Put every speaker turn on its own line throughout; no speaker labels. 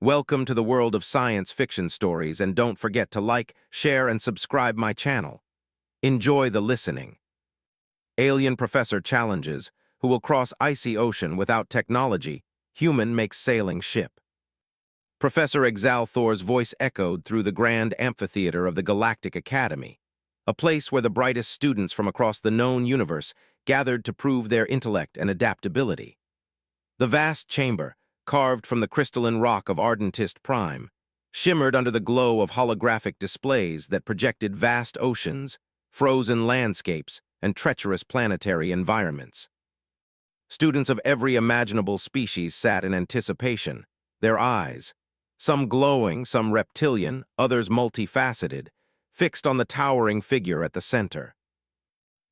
Welcome to the world of science fiction stories, and don't forget to like, share, and subscribe my channel. Enjoy the listening. Alien professor challenges, who will cross icy ocean without technology, human makes sailing ship. Professor Thor's voice echoed through the grand amphitheater of the Galactic Academy, a place where the brightest students from across the known universe gathered to prove their intellect and adaptability. The vast chamber, carved from the crystalline rock of Ardentist Prime, shimmered under the glow of holographic displays that projected vast oceans, frozen landscapes, and treacherous planetary environments. Students of every imaginable species sat in anticipation, their eyes, some glowing, some reptilian, others multifaceted, fixed on the towering figure at the center.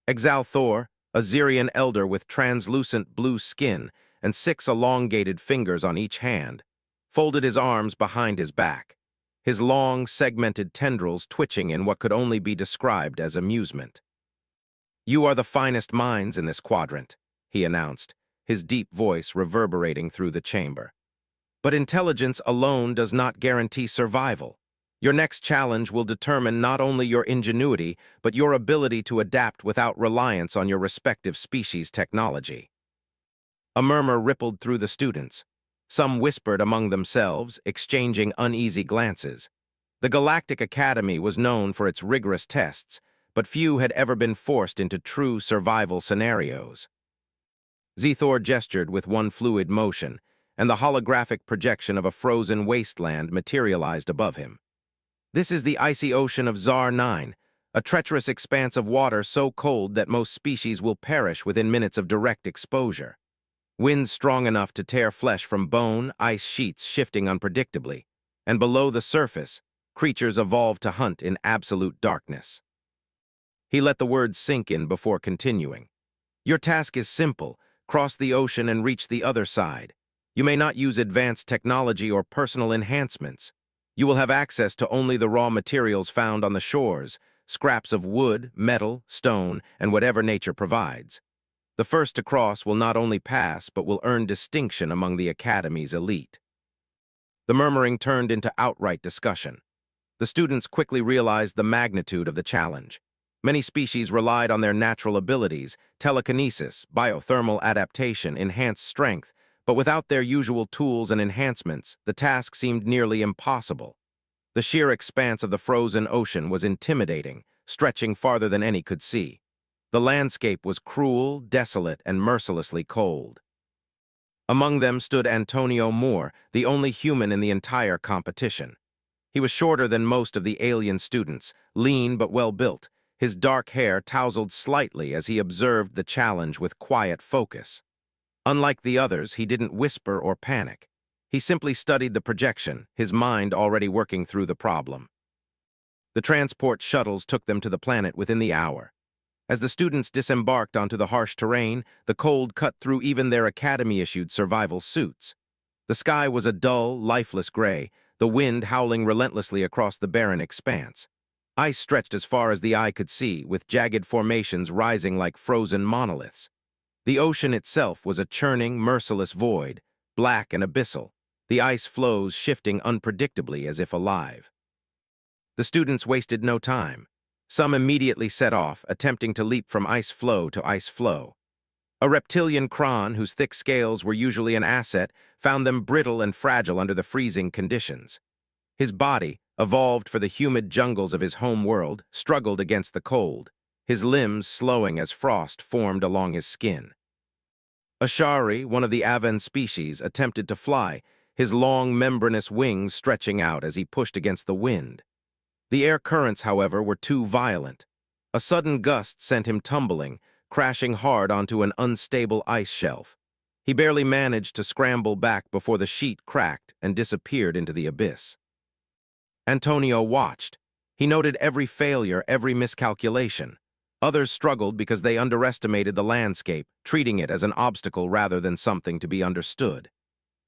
Thor, a Xerian elder with translucent blue skin and 6 elongated fingers on each hand, folded his arms behind his back, his long, segmented tendrils twitching in what could only be described as amusement. "You are the finest minds in this quadrant," he announced, his deep voice reverberating through the chamber. "But intelligence alone does not guarantee survival. Your next challenge will determine not only your ingenuity, but your ability to adapt without reliance on your respective species' technology." A murmur rippled through the students. Some whispered among themselves, exchanging uneasy glances. The Galactic Academy was known for its rigorous tests, but few had ever been forced into true survival scenarios. Thor gestured with one fluid motion, and the holographic projection of a frozen wasteland materialized above him. "This is the icy ocean of Zar 9, a treacherous expanse of water so cold that most species will perish within minutes of direct exposure. Winds strong enough to tear flesh from bone, ice sheets shifting unpredictably, and below the surface, creatures evolve to hunt in absolute darkness." He let the words sink in before continuing. "Your task is simple: cross the ocean and reach the other side. You may not use advanced technology or personal enhancements. You will have access to only the raw materials found on the shores, scraps of wood, metal, stone, and whatever nature provides. The first to cross will not only pass, but will earn distinction among the Academy's elite." The murmuring turned into outright discussion. The students quickly realized the magnitude of the challenge. Many species relied on their natural abilities, telekinesis, biothermal adaptation, enhanced strength, but without their usual tools and enhancements, the task seemed nearly impossible. The sheer expanse of the frozen ocean was intimidating, stretching farther than any could see. The landscape was cruel, desolate, and mercilessly cold. Among them stood Antonio Moore, the only human in the entire competition. He was shorter than most of the alien students, lean but well-built, his dark hair tousled slightly as he observed the challenge with quiet focus. Unlike the others, he didn't whisper or panic. He simply studied the projection, his mind already working through the problem. The transport shuttles took them to the planet within the hour. As the students disembarked onto the harsh terrain, the cold cut through even their Academy-issued survival suits. The sky was a dull, lifeless gray, the wind howling relentlessly across the barren expanse. Ice stretched as far as the eye could see, with jagged formations rising like frozen monoliths. The ocean itself was a churning, merciless void, black and abyssal, the ice flows shifting unpredictably as if alive. The students wasted no time. Some immediately set off, attempting to leap from ice floe to ice floe. A reptilian cron, whose thick scales were usually an asset, found them brittle and fragile under the freezing conditions. His body, evolved for the humid jungles of his home world, struggled against the cold, his limbs slowing as frost formed along his skin. Ashari, one of the Avan species, attempted to fly, his long membranous wings stretching out as he pushed against the wind. The air currents, however, were too violent. A sudden gust sent him tumbling, crashing hard onto an unstable ice shelf. He barely managed to scramble back before the sheet cracked and disappeared into the abyss. Antonio watched. He noted every failure, every miscalculation. Others struggled because they underestimated the landscape, treating it as an obstacle rather than something to be understood.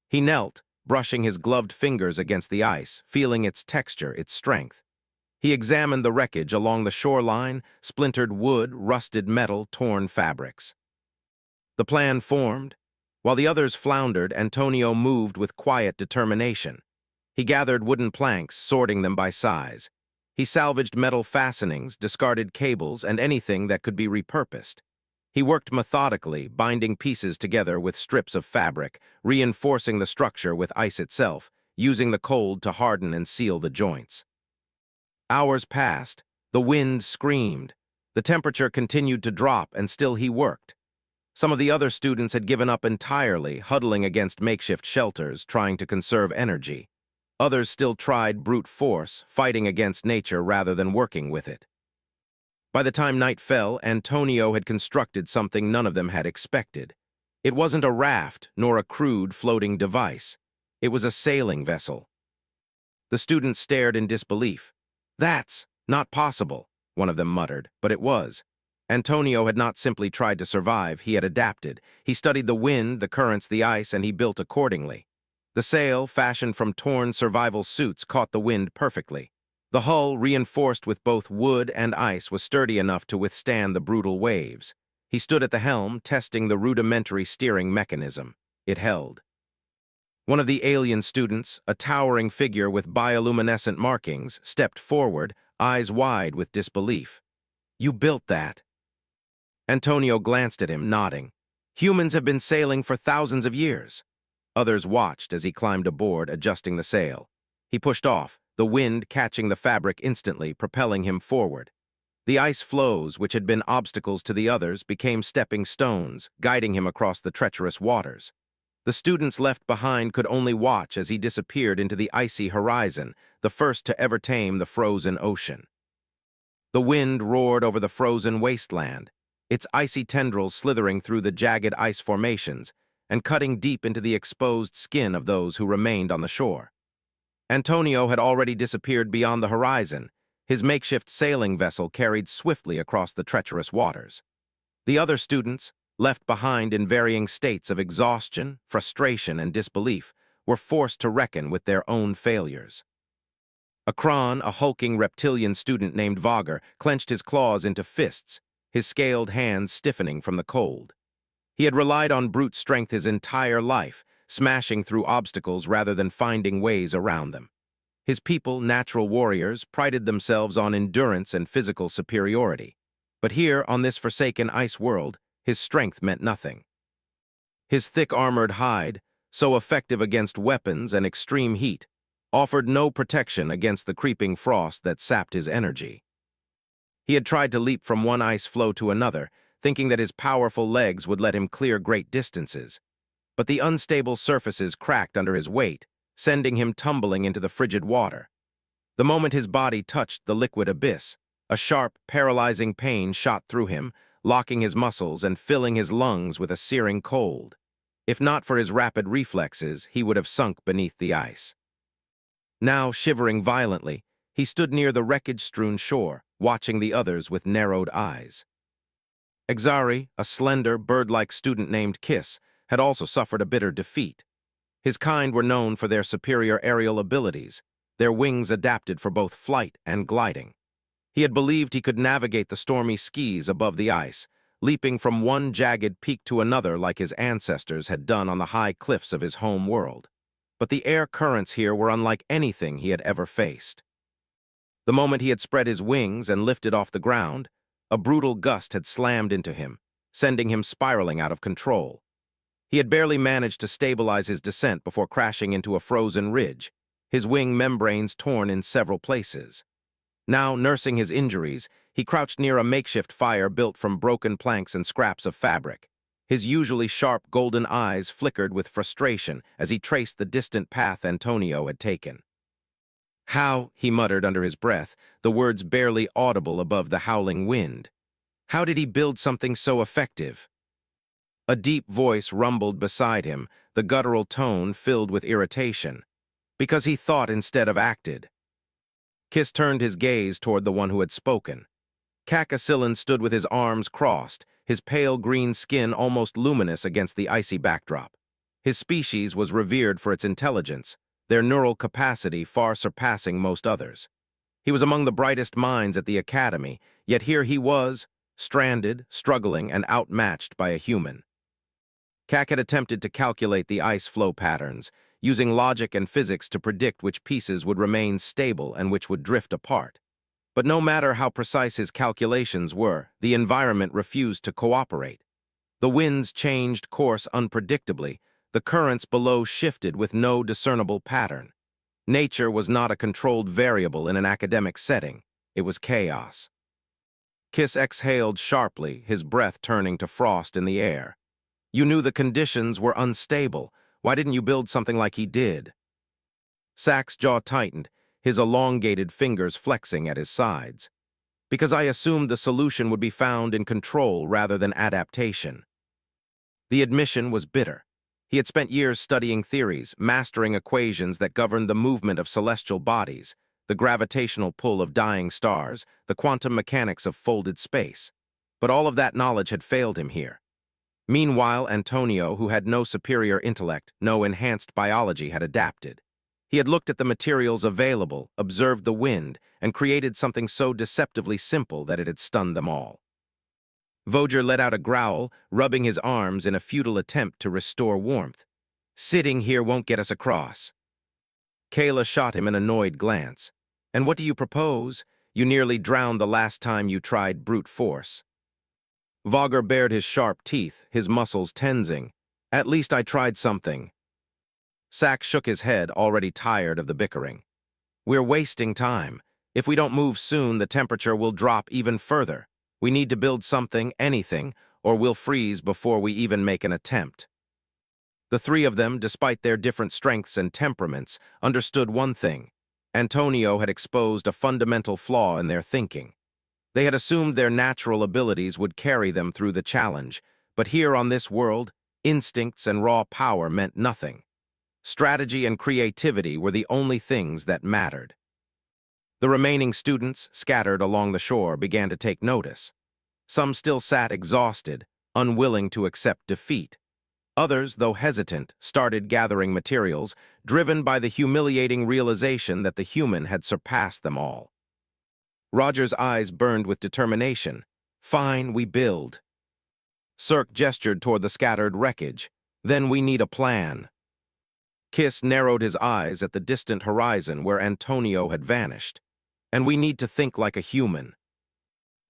He knelt, brushing his gloved fingers against the ice, feeling its texture, its strength. He examined the wreckage along the shoreline, splintered wood, rusted metal, torn fabrics. The plan formed. While the others floundered, Antonio moved with quiet determination. He gathered wooden planks, sorting them by size. He salvaged metal fastenings, discarded cables, and anything that could be repurposed. He worked methodically, binding pieces together with strips of fabric, reinforcing the structure with ice itself, using the cold to harden and seal the joints. Hours passed. The wind screamed. The temperature continued to drop, and still he worked. Some of the other students had given up entirely, huddling against makeshift shelters, trying to conserve energy. Others still tried brute force, fighting against nature rather than working with it. By the time night fell, Antonio had constructed something none of them had expected. It wasn't a raft, nor a crude floating device. It was a sailing vessel. The students stared in disbelief. "That's not possible," one of them muttered, but it was. Antonio had not simply tried to survive, he had adapted. He studied the wind, the currents, the ice, and he built accordingly. The sail, fashioned from torn survival suits, caught the wind perfectly. The hull, reinforced with both wood and ice, was sturdy enough to withstand the brutal waves. He stood at the helm, testing the rudimentary steering mechanism. It held. One of the alien students, a towering figure with bioluminescent markings, stepped forward, eyes wide with disbelief. "You built that?" Antonio glanced at him, nodding. "Humans have been sailing for thousands of years." Others watched as he climbed aboard, adjusting the sail. He pushed off, the wind catching the fabric instantly, propelling him forward. The ice floes, which had been obstacles to the others, became stepping stones, guiding him across the treacherous waters. The students left behind could only watch as he disappeared into the icy horizon, the first to ever tame the frozen ocean. The wind roared over the frozen wasteland, its icy tendrils slithering through the jagged ice formations and cutting deep into the exposed skin of those who remained on the shore. Antonio had already disappeared beyond the horizon, his makeshift sailing vessel carried swiftly across the treacherous waters. The other students, left behind in varying states of exhaustion, frustration, and disbelief, were forced to reckon with their own failures. Akron, a hulking reptilian student named Vogger, clenched his claws into fists, his scaled hands stiffening from the cold. He had relied on brute strength his entire life, smashing through obstacles rather than finding ways around them. His people, natural warriors, prided themselves on endurance and physical superiority. But here, on this forsaken ice world, his strength meant nothing. His thick armored hide, so effective against weapons and extreme heat, offered no protection against the creeping frost that sapped his energy. He had tried to leap from one ice floe to another, thinking that his powerful legs would let him clear great distances. But the unstable surfaces cracked under his weight, sending him tumbling into the frigid water. The moment his body touched the liquid abyss, a sharp, paralyzing pain shot through him, locking his muscles and filling his lungs with a searing cold. If not for his rapid reflexes, he would have sunk beneath the ice. Now, shivering violently, he stood near the wreckage-strewn shore, watching the others with narrowed eyes. Exari, a slender, bird-like student named Kiss, had also suffered a bitter defeat. His kind were known for their superior aerial abilities, their wings adapted for both flight and gliding. He had believed he could navigate the stormy skis above the ice, leaping from one jagged peak to another like his ancestors had done on the high cliffs of his home world. But the air currents here were unlike anything he had ever faced. The moment he had spread his wings and lifted off the ground, a brutal gust had slammed into him, sending him spiraling out of control. He had barely managed to stabilize his descent before crashing into a frozen ridge, his wing membranes torn in several places. Now, nursing his injuries, he crouched near a makeshift fire built from broken planks and scraps of fabric. His usually sharp golden eyes flickered with frustration as he traced the distant path Antonio had taken. "How," he muttered under his breath, the words barely audible above the howling wind. "How did he build something so effective?" A deep voice rumbled beside him, the guttural tone filled with irritation. "Because he thought instead of acted." Kiss turned his gaze toward the one who had spoken. Cacacillin stood with his arms crossed, his pale green skin almost luminous against the icy backdrop. His species was revered for its intelligence, their neural capacity far surpassing most others. He was among the brightest minds at the academy, yet here he was, stranded, struggling, and outmatched by a human. Cac had attempted to calculate the ice flow patterns, using logic and physics to predict which pieces would remain stable and which would drift apart. But no matter how precise his calculations were, the environment refused to cooperate. The winds changed course unpredictably, the currents below shifted with no discernible pattern. Nature was not a controlled variable in an academic setting, it was chaos. Kiss exhaled sharply, his breath turning to frost in the air. You knew the conditions were unstable. Why didn't you build something like he did? Sack's jaw tightened, his elongated fingers flexing at his sides. Because I assumed the solution would be found in control rather than adaptation. The admission was bitter. He had spent years studying theories, mastering equations that governed the movement of celestial bodies, the gravitational pull of dying stars, the quantum mechanics of folded space. But all of that knowledge had failed him here. Meanwhile, Antonio, who had no superior intellect, no enhanced biology, had adapted. He had looked at the materials available, observed the wind, and created something so deceptively simple that it had stunned them all. Voger let out a growl, rubbing his arms in a futile attempt to restore warmth. Sitting here won't get us across. Kayla shot him an annoyed glance. And what do you propose? You nearly drowned the last time you tried brute force. Voger bared his sharp teeth, his muscles tensing. At least I tried something. Sack shook his head, already tired of the bickering. We're wasting time. If we don't move soon, the temperature will drop even further. We need to build something, anything, or we'll freeze before we even make an attempt. The three of them, despite their different strengths and temperaments, understood one thing. Antonio had exposed a fundamental flaw in their thinking. They had assumed their natural abilities would carry them through the challenge, but here on this world, instincts and raw power meant nothing. Strategy and creativity were the only things that mattered. The remaining students, scattered along the shore, began to take notice. Some still sat exhausted, unwilling to accept defeat. Others, though hesitant, started gathering materials, driven by the humiliating realization that the human had surpassed them all. Roger's eyes burned with determination. Fine, we build. Cirque gestured toward the scattered wreckage. Then we need a plan. Kiss narrowed his eyes at the distant horizon where Antonio had vanished. And we need to think like a human.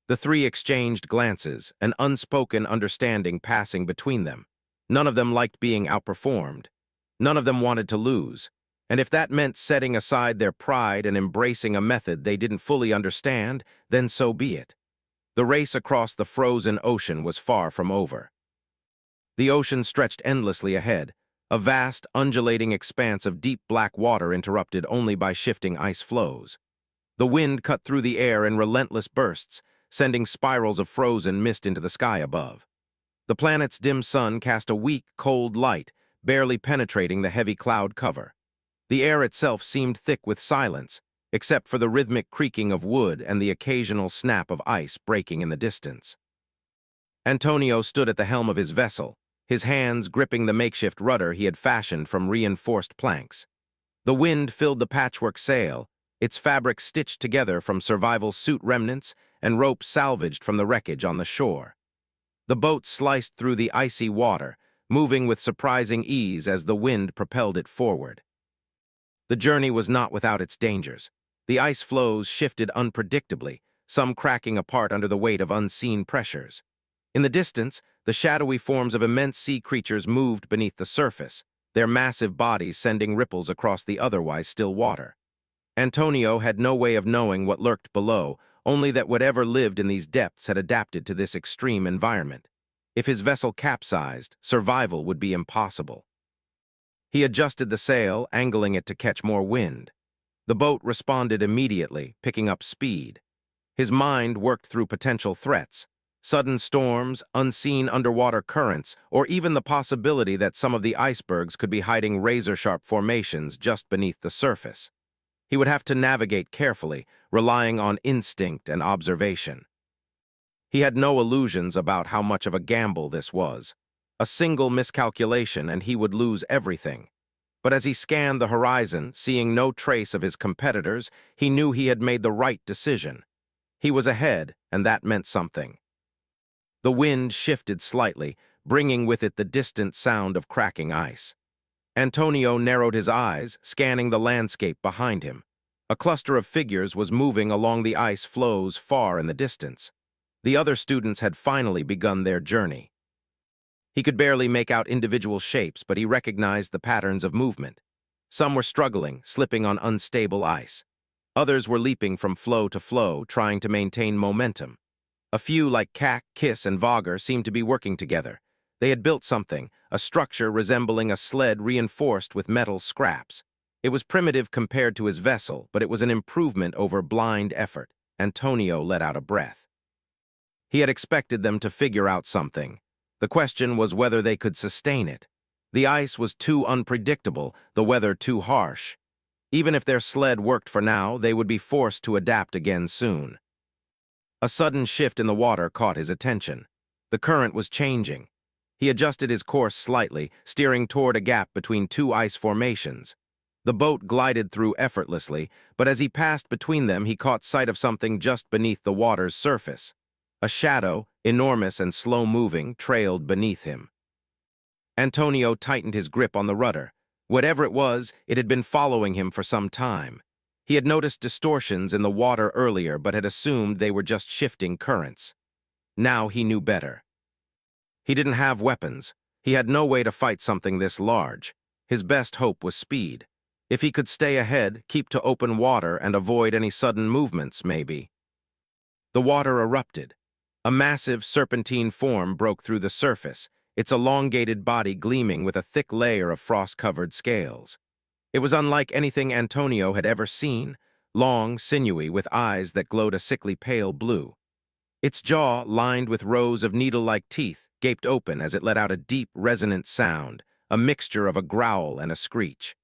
The three exchanged glances, an unspoken understanding passing between them. None of them liked being outperformed. None of them wanted to lose. And if that meant setting aside their pride and embracing a method they didn't fully understand, then so be it. The race across the frozen ocean was far from over. The ocean stretched endlessly ahead, a vast, undulating expanse of deep black water interrupted only by shifting ice flows. The wind cut through the air in relentless bursts, sending spirals of frozen mist into the sky above. The planet's dim sun cast a weak, cold light, barely penetrating the heavy cloud cover. The air itself seemed thick with silence, except for the rhythmic creaking of wood and the occasional snap of ice breaking in the distance. Antonio stood at the helm of his vessel, his hands gripping the makeshift rudder he had fashioned from reinforced planks. The wind filled the patchwork sail, its fabric stitched together from survival suit remnants and rope salvaged from the wreckage on the shore. The boat sliced through the icy water, moving with surprising ease as the wind propelled it forward. The journey was not without its dangers. The ice floes shifted unpredictably, some cracking apart under the weight of unseen pressures. In the distance, the shadowy forms of immense sea creatures moved beneath the surface, their massive bodies sending ripples across the otherwise still water. Antonio had no way of knowing what lurked below, only that whatever lived in these depths had adapted to this extreme environment. If his vessel capsized, survival would be impossible. He adjusted the sail, angling it to catch more wind. The boat responded immediately, picking up speed. His mind worked through potential threats, sudden storms, unseen underwater currents, or even the possibility that some of the icebergs could be hiding razor-sharp formations just beneath the surface. He would have to navigate carefully, relying on instinct and observation. He had no illusions about how much of a gamble this was. A single miscalculation and he would lose everything. But as he scanned the horizon, seeing no trace of his competitors, he knew he had made the right decision. He was ahead, and that meant something. The wind shifted slightly, bringing with it the distant sound of cracking ice. Antonio narrowed his eyes, scanning the landscape behind him. A cluster of figures was moving along the ice floes far in the distance. The other students had finally begun their journey. He could barely make out individual shapes, but he recognized the patterns of movement. Some were struggling, slipping on unstable ice. Others were leaping from floe to floe, trying to maintain momentum. A few, like Kak, Kiss, and Vogger, seemed to be working together. They had built something, a structure resembling a sled reinforced with metal scraps. It was primitive compared to his vessel, but it was an improvement over blind effort. Antonio let out a breath. He had expected them to figure out something. The question was whether they could sustain it. The ice was too unpredictable, the weather too harsh. Even if their sled worked for now, they would be forced to adapt again soon. A sudden shift in the water caught his attention. The current was changing. He adjusted his course slightly, steering toward a gap between two ice formations. The boat glided through effortlessly, but as he passed between them, he caught sight of something just beneath the water's surface. A shadow, enormous and slow-moving, trailed beneath him. Antonio tightened his grip on the rudder. Whatever it was, it had been following him for some time. He had noticed distortions in the water earlier, but had assumed they were just shifting currents. Now he knew better. He didn't have weapons. He had no way to fight something this large. His best hope was speed. If he could stay ahead, keep to open water, and avoid any sudden movements, maybe. The water erupted. A massive serpentine form broke through the surface, its elongated body gleaming with a thick layer of frost-covered scales. It was unlike anything Antonio had ever seen, long, sinewy, with eyes that glowed a sickly pale blue. Its jaw, lined with rows of needle-like teeth, gaped open as it let out a deep, resonant sound, a mixture of a growl and a screech.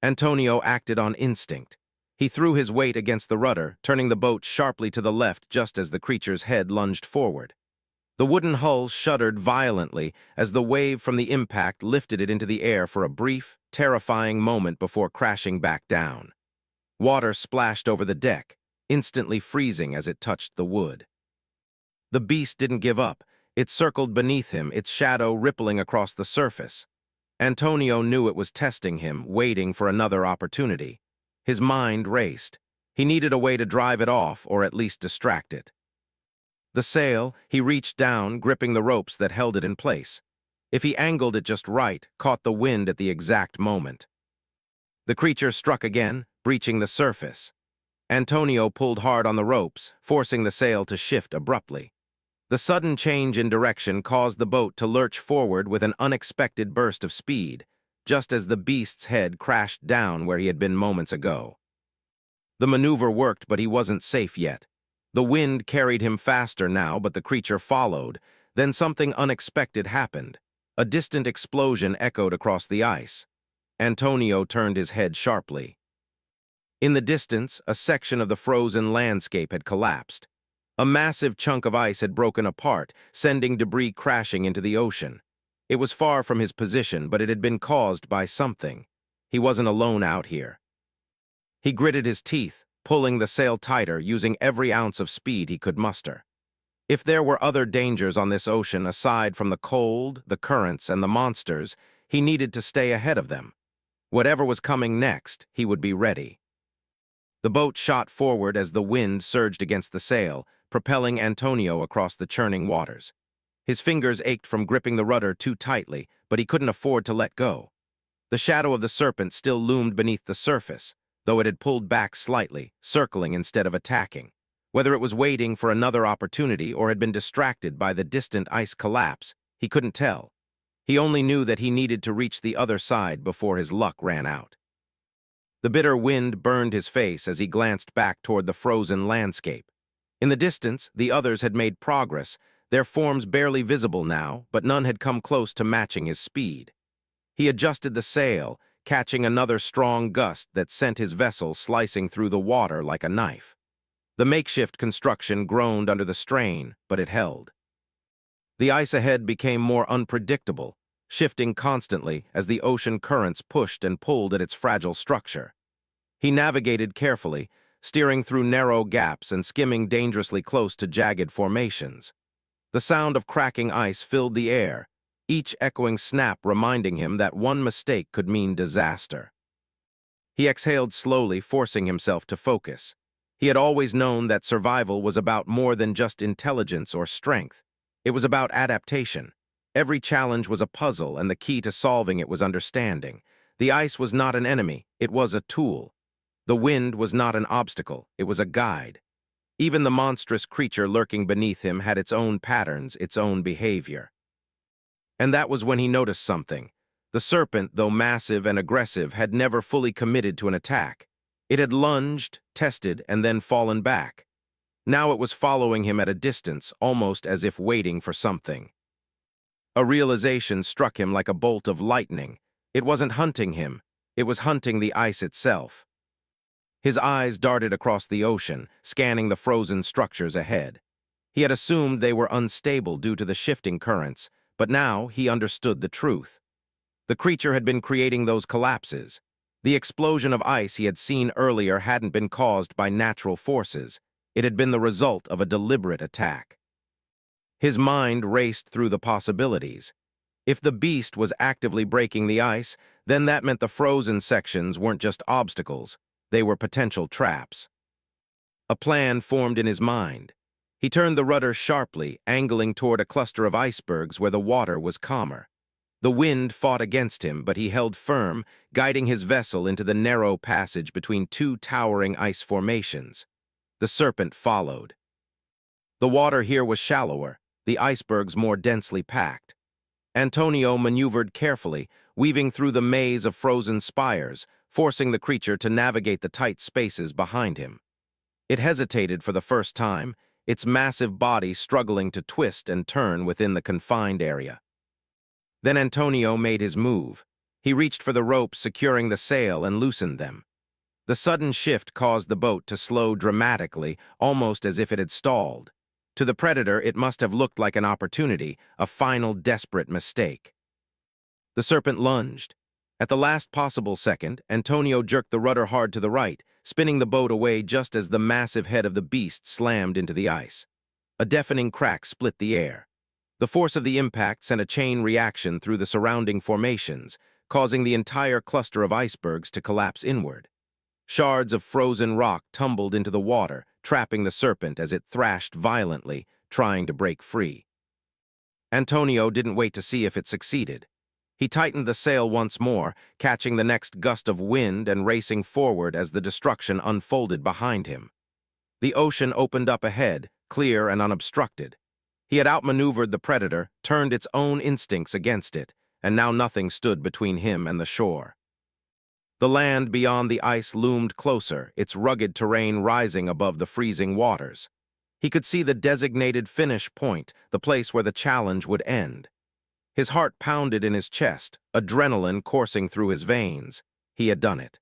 Antonio acted on instinct. He threw his weight against the rudder, turning the boat sharply to the left just as the creature's head lunged forward. The wooden hull shuddered violently as the wave from the impact lifted it into the air for a brief, terrifying moment before crashing back down. Water splashed over the deck, instantly freezing as it touched the wood. The beast didn't give up. It circled beneath him, its shadow rippling across the surface. Antonio knew it was testing him, waiting for another opportunity. His mind raced. He needed a way to drive it off, or at least distract it. The sail, he reached down, gripping the ropes that held it in place. If he angled it just right, caught the wind at the exact moment. The creature struck again, breaching the surface. Antonio pulled hard on the ropes, forcing the sail to shift abruptly. The sudden change in direction caused the boat to lurch forward with an unexpected burst of speed, just as the beast's head crashed down where he had been moments ago. The maneuver worked, but he wasn't safe yet. The wind carried him faster now, but the creature followed. Then something unexpected happened. A distant explosion echoed across the ice. Antonio turned his head sharply. In the distance, a section of the frozen landscape had collapsed. A massive chunk of ice had broken apart, sending debris crashing into the ocean. It was far from his position, but it had been caused by something. He wasn't alone out here. He gritted his teeth, pulling the sail tighter, using every ounce of speed he could muster. If there were other dangers on this ocean aside from the cold, the currents, and the monsters, he needed to stay ahead of them. Whatever was coming next, he would be ready. The boat shot forward as the wind surged against the sail, propelling Antonio across the churning waters. His fingers ached from gripping the rudder too tightly, but he couldn't afford to let go. The shadow of the serpent still loomed beneath the surface, though it had pulled back slightly, circling instead of attacking. Whether it was waiting for another opportunity or had been distracted by the distant ice collapse, he couldn't tell. He only knew that he needed to reach the other side before his luck ran out. The bitter wind burned his face as he glanced back toward the frozen landscape. In the distance, the others had made progress, their forms barely visible now, but none had come close to matching his speed. He adjusted the sail, catching another strong gust that sent his vessel slicing through the water like a knife. The makeshift construction groaned under the strain, but it held. The ice ahead became more unpredictable, shifting constantly as the ocean currents pushed and pulled at its fragile structure. He navigated carefully, steering through narrow gaps and skimming dangerously close to jagged formations. The sound of cracking ice filled the air, each echoing snap reminding him that one mistake could mean disaster. He exhaled slowly, forcing himself to focus. He had always known that survival was about more than just intelligence or strength. It was about adaptation. Every challenge was a puzzle, and the key to solving it was understanding. The ice was not an enemy, it was a tool. The wind was not an obstacle, it was a guide. Even the monstrous creature lurking beneath him had its own patterns, its own behavior. And that was when he noticed something. The serpent, though massive and aggressive, had never fully committed to an attack. It had lunged, tested, and then fallen back. Now it was following him at a distance, almost as if waiting for something. A realization struck him like a bolt of lightning. It wasn't hunting him, it was hunting the ice itself. His eyes darted across the ocean, scanning the frozen structures ahead. He had assumed they were unstable due to the shifting currents, but now he understood the truth. The creature had been creating those collapses. The explosion of ice he had seen earlier hadn't been caused by natural forces. It had been the result of a deliberate attack. His mind raced through the possibilities. If the beast was actively breaking the ice, then that meant the frozen sections weren't just obstacles, they were potential traps. A plan formed in his mind. He turned the rudder sharply, angling toward a cluster of icebergs where the water was calmer. The wind fought against him, but he held firm, guiding his vessel into the narrow passage between two towering ice formations. The serpent followed. The water here was shallower, the icebergs more densely packed. Antonio maneuvered carefully, weaving through the maze of frozen spires, forcing the creature to navigate the tight spaces behind him. It hesitated for the first time, its massive body struggling to twist and turn within the confined area. Then Antonio made his move. He reached for the ropes securing the sail and loosened them. The sudden shift caused the boat to slow dramatically, almost as if it had stalled. To the predator, it must have looked like an opportunity, a final desperate mistake. The serpent lunged. At the last possible second, Antonio jerked the rudder hard to the right, spinning the boat away just as the massive head of the beast slammed into the ice. A deafening crack split the air. The force of the impact sent a chain reaction through the surrounding formations, causing the entire cluster of icebergs to collapse inward. Shards of frozen rock tumbled into the water, trapping the serpent as it thrashed violently, trying to break free. Antonio didn't wait to see if it succeeded. He tightened the sail once more, catching the next gust of wind and racing forward as the destruction unfolded behind him. The ocean opened up ahead, clear and unobstructed. He had outmaneuvered the predator, turned its own instincts against it, and now nothing stood between him and the shore. The land beyond the ice loomed closer, its rugged terrain rising above the freezing waters. He could see the designated finish point, the place where the challenge would end. His heart pounded in his chest, adrenaline coursing through his veins. He had done it.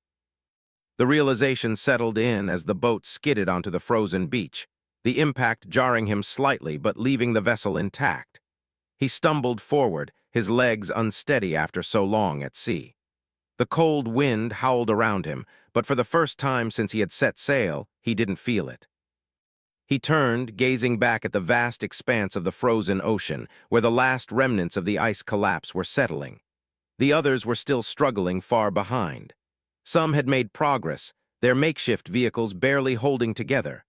The realization settled in as the boat skidded onto the frozen beach, the impact jarring him slightly but leaving the vessel intact. He stumbled forward, his legs unsteady after so long at sea. The cold wind howled around him, but for the first time since he had set sail, he didn't feel it. He turned, gazing back at the vast expanse of the frozen ocean, where the last remnants of the ice collapse were settling. The others were still struggling far behind. Some had made progress, their makeshift vehicles barely holding together.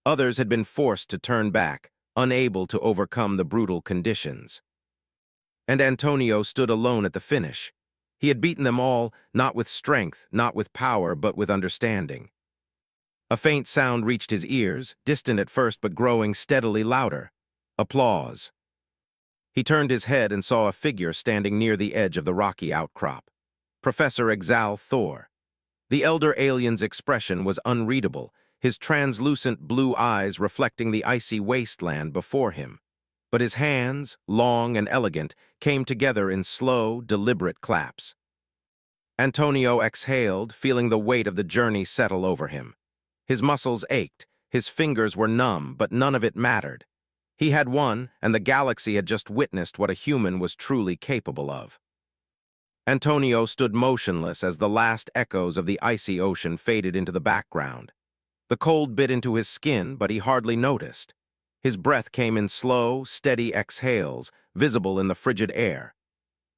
Others had been forced to turn back, unable to overcome the brutal conditions. And Antonio stood alone at the finish. He had beaten them all, not with strength, not with power, but with understanding. A faint sound reached his ears, distant at first but growing steadily louder. Applause. He turned his head and saw a figure standing near the edge of the rocky outcrop. Professor Exal Thor. The elder alien's expression was unreadable, his translucent blue eyes reflecting the icy wasteland before him. But his hands, long and elegant, came together in slow, deliberate claps. Antonio exhaled, feeling the weight of the journey settle over him. His muscles ached, his fingers were numb, but none of it mattered. He had won, and the galaxy had just witnessed what a human was truly capable of. Antonio stood motionless as the last echoes of the icy ocean faded into the background. The cold bit into his skin, but he hardly noticed. His breath came in slow, steady exhales, visible in the frigid air.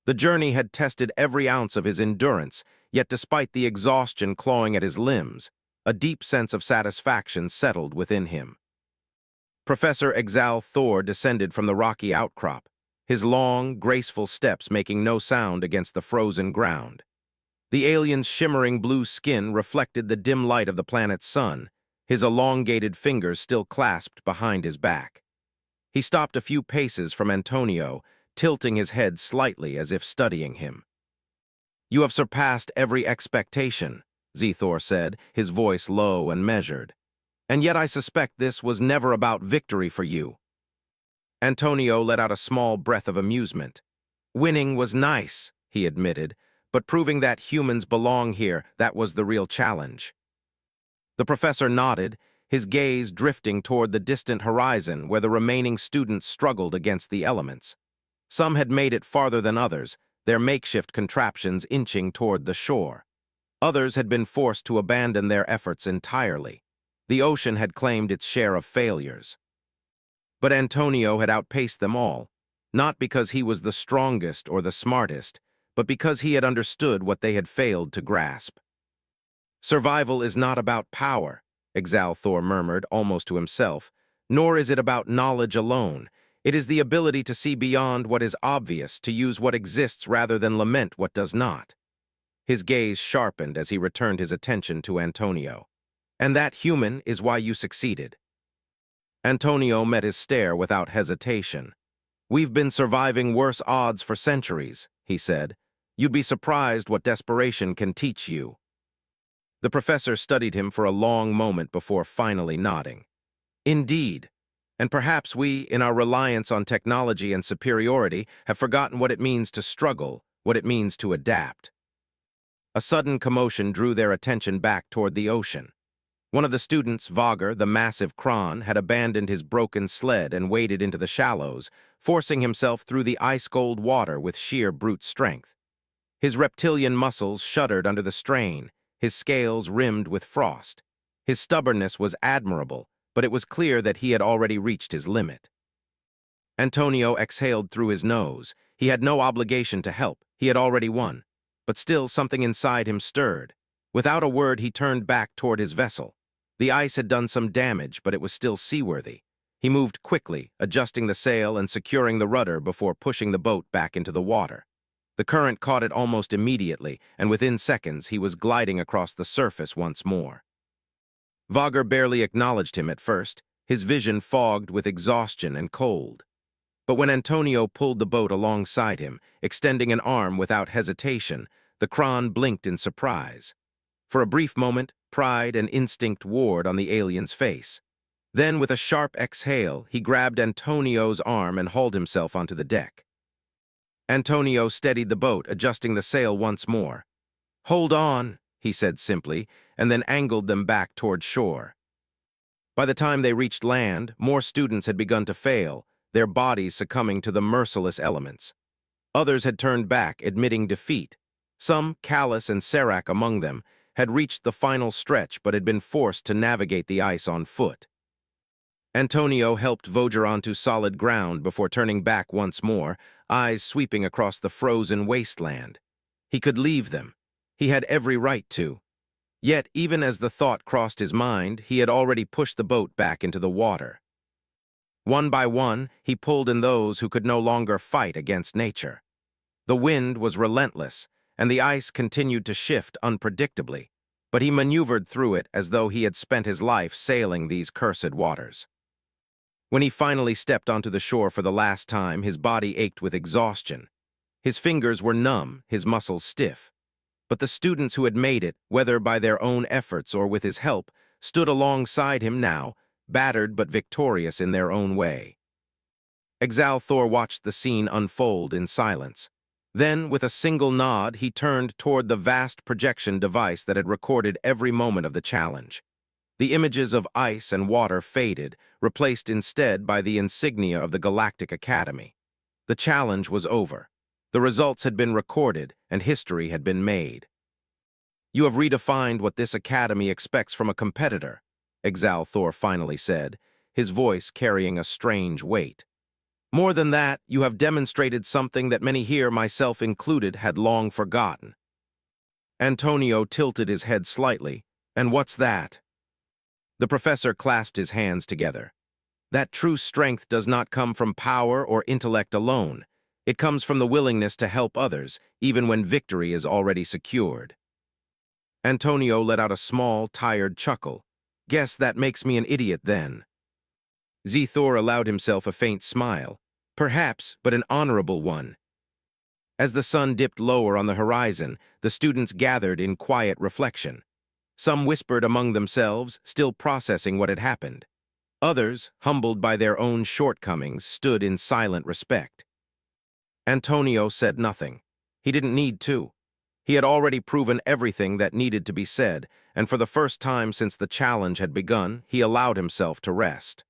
The journey had tested every ounce of his endurance, yet despite the exhaustion clawing at his limbs, a deep sense of satisfaction settled within him. Professor Exal Thor descended from the rocky outcrop, his long, graceful steps making no sound against the frozen ground. The alien's shimmering blue skin reflected the dim light of the planet's sun, his elongated fingers still clasped behind his back. He stopped a few paces from Antonio, tilting his head slightly as if studying him. "You have surpassed every expectation," Zethor said, his voice low and measured. "And yet I suspect this was never about victory for you." Antonio let out a small breath of amusement. "Winning was nice," he admitted, "but proving that humans belong here, that was the real challenge." The professor nodded, his gaze drifting toward the distant horizon where the remaining students struggled against the elements. Some had made it farther than others, their makeshift contraptions inching toward the shore. Others had been forced to abandon their efforts entirely. The ocean had claimed its share of failures. But Antonio had outpaced them all, not because he was the strongest or the smartest, but because he had understood what they had failed to grasp. "Survival is not about power," Exal Thor murmured, almost to himself, "nor is it about knowledge alone. It is the ability to see beyond what is obvious, to use what exists rather than lament what does not." His gaze sharpened as he returned his attention to Antonio. "And that, human, is why you succeeded." Antonio met his stare without hesitation. "We've been surviving worse odds for centuries," he said. "You'd be surprised what desperation can teach you." The professor studied him for a long moment before finally nodding. "Indeed. And perhaps we, in our reliance on technology and superiority, have forgotten what it means to struggle, what it means to adapt." A sudden commotion drew their attention back toward the ocean. One of the students, Vogger, the massive Kron, had abandoned his broken sled and waded into the shallows, forcing himself through the ice-cold water with sheer brute strength. His reptilian muscles shuddered under the strain, his scales rimmed with frost. His stubbornness was admirable, but it was clear that he had already reached his limit. Antonio exhaled through his nose. He had no obligation to help. He had already won. But still, something inside him stirred. Without a word, he turned back toward his vessel. The ice had done some damage, but it was still seaworthy. He moved quickly, adjusting the sail and securing the rudder before pushing the boat back into the water. The current caught it almost immediately, and within seconds he was gliding across the surface once more. Vogger barely acknowledged him at first, his vision fogged with exhaustion and cold. But when Antonio pulled the boat alongside him, extending an arm without hesitation, the Kron blinked in surprise. For a brief moment, pride and instinct warred on the alien's face. Then, with a sharp exhale, he grabbed Antonio's arm and hauled himself onto the deck. Antonio steadied the boat, adjusting the sail once more. "Hold on," he said simply, and then angled them back toward shore. By the time they reached land, more students had begun to fail, their bodies succumbing to the merciless elements. Others had turned back, admitting defeat. Some, Callus and Serac among them, had reached the final stretch but had been forced to navigate the ice on foot. Antonio helped Vogger onto solid ground before turning back once more, eyes sweeping across the frozen wasteland. He could leave them. He had every right to. Yet, even as the thought crossed his mind, he had already pushed the boat back into the water. One by one, he pulled in those who could no longer fight against nature. The wind was relentless, and the ice continued to shift unpredictably, but he maneuvered through it as though he had spent his life sailing these cursed waters. When he finally stepped onto the shore for the last time, his body ached with exhaustion. His fingers were numb, his muscles stiff. But the students who had made it, whether by their own efforts or with his help, stood alongside him now, battered but victorious in their own way. Exal Thor watched the scene unfold in silence. Then, with a single nod, he turned toward the vast projection device that had recorded every moment of the challenge. The images of ice and water faded, replaced instead by the insignia of the Galactic Academy. The challenge was over. The results had been recorded, and history had been made. "You have redefined what this academy expects from a competitor," Exal Thor finally said, his voice carrying a strange weight. More than that, you have demonstrated something that many here, myself included, had long forgotten. Antonio tilted his head slightly. And what's that? The professor clasped his hands together. That true strength does not come from power or intellect alone. It comes from the willingness to help others, even when victory is already secured. Antonio let out a small, tired chuckle. Guess that makes me an idiot then. Zethor allowed himself a faint smile. Perhaps, but an honorable one. As the sun dipped lower on the horizon, the students gathered in quiet reflection. Some whispered among themselves, still processing what had happened. Others, humbled by their own shortcomings, stood in silent respect. Antonio said nothing. He didn't need to. He had already proven everything that needed to be said, and for the first time since the challenge had begun, he allowed himself to rest.